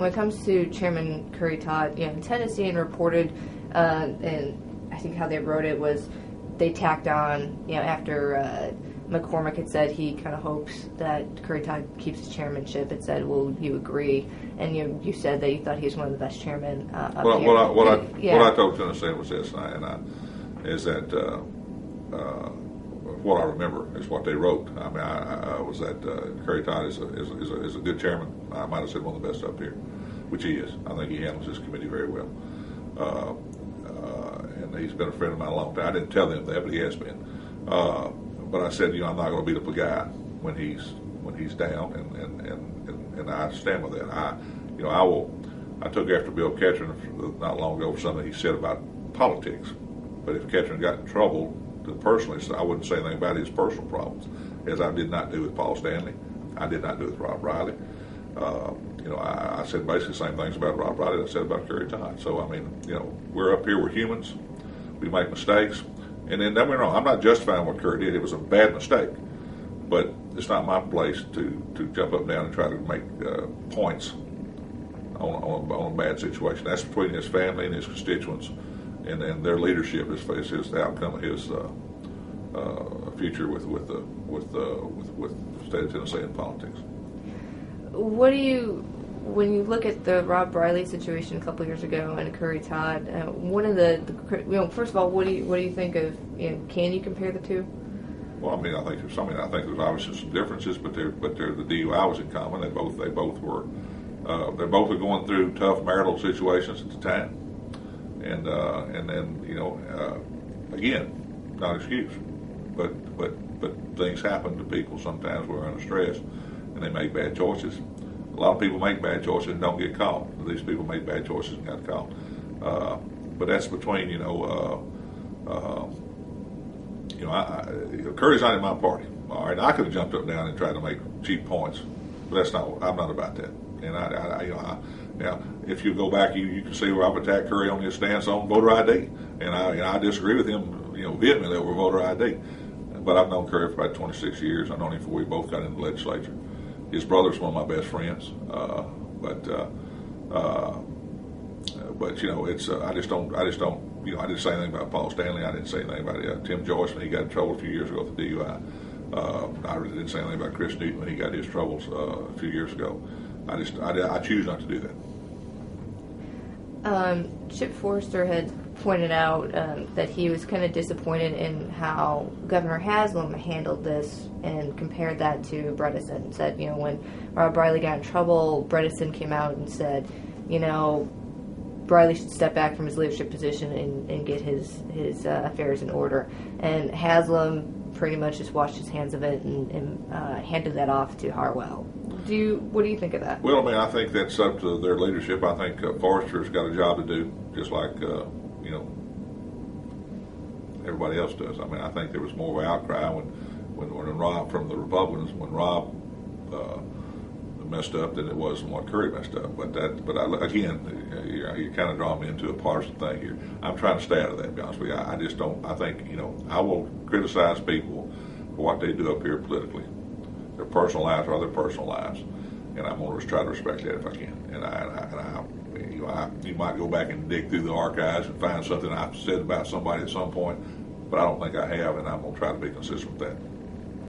when it comes to Chairman Curry Todd, in Tennessee and reported, and I think how they wrote it was they tacked on, after McCormick had said he kind of hopes that Curry Todd keeps his chairmanship. It said, "Will you agree?" And you said that you thought he was one of the best chairmen up here. What I told Tennessee was this, is that what I remember is what they wrote. I mean, I was that Curry Todd is a good chairman. I might have said one of the best up here, which he is. I think he handles his committee very well. And he's been a friend of mine a long time. I didn't tell them that, but he has been. But I said, I'm not going to beat up a guy when he's down, and I stand with that. I took after Bill Ketchum not long ago for something he said about politics. But if Ketchum got in trouble personally, I wouldn't say anything about his personal problems, as I did not do with Paul Stanley. I did not do with Rob Riley. I said basically the same things about Rob Riley that I said about Curry Todd. So, I mean, we're up here, we're humans. We make mistakes. And then, don't get me wrong, I'm not justifying what Curry did. It was a bad mistake. But it's not my place to jump up and down and try to make points on a bad situation. That's between his family and his constituents, and their leadership is the outcome of his future with the state of Tennessee in politics. When you look at the Rob Riley situation a couple of years ago and Curry Todd, one of first of all, what do you think of? Can you compare the two? Well, I mean, I think there's obviously some differences, but the DUI was in common. They both were going through tough marital situations at the time, and then again, not an excuse, but things happen to people sometimes. We're under stress, and they make bad choices. A lot of people make bad choices and don't get caught. These people made bad choices and got caught. But that's between Curry's not in my party. All right, I could have jumped up and down and tried to make cheap points, but that's not. I'm not about that. And now, if you go back, you can see where I've attacked Curry on his stance on voter ID, and I disagree with him, vehemently over voter ID. But I've known Curry for about 26 years. I've known him before we both got into the legislature. His brother's one of my best friends, but it's I just don't. I didn't say anything about Paul Stanley. I didn't say anything about Tim Joyce when he got in trouble a few years ago with the DUI. I really didn't say anything about Chris Newton when he got his troubles a few years ago. I choose not to do that. Chip Forrester had pointed out that he was kind of disappointed in how Governor Haslam handled this and compared that to Bredesen. Said, when Rob Riley got in trouble, Bredesen came out and said, Riley should step back from his leadership position and get his affairs in order. And Haslam pretty much just washed his hands of it and handed that off to Harwell. What do you think of that? Well, I mean, I think that's up to their leadership. I think Forrester's got a job to do, just like everybody else does. I mean, I think there was more of an outcry when Rob from the Republicans, when Rob messed up than it was when Curry messed up. But again, you kind of draw me into a partisan thing here. I'm trying to stay out of that, to be honest with you. I just don't. I think I will criticize people for what they do up here politically. Their personal lives are their personal lives, and I'm going to try to respect that if I can. And you might go back and dig through the archives and find something I've said about somebody at some point, but I don't think I have, and I'm going to try to be consistent with that.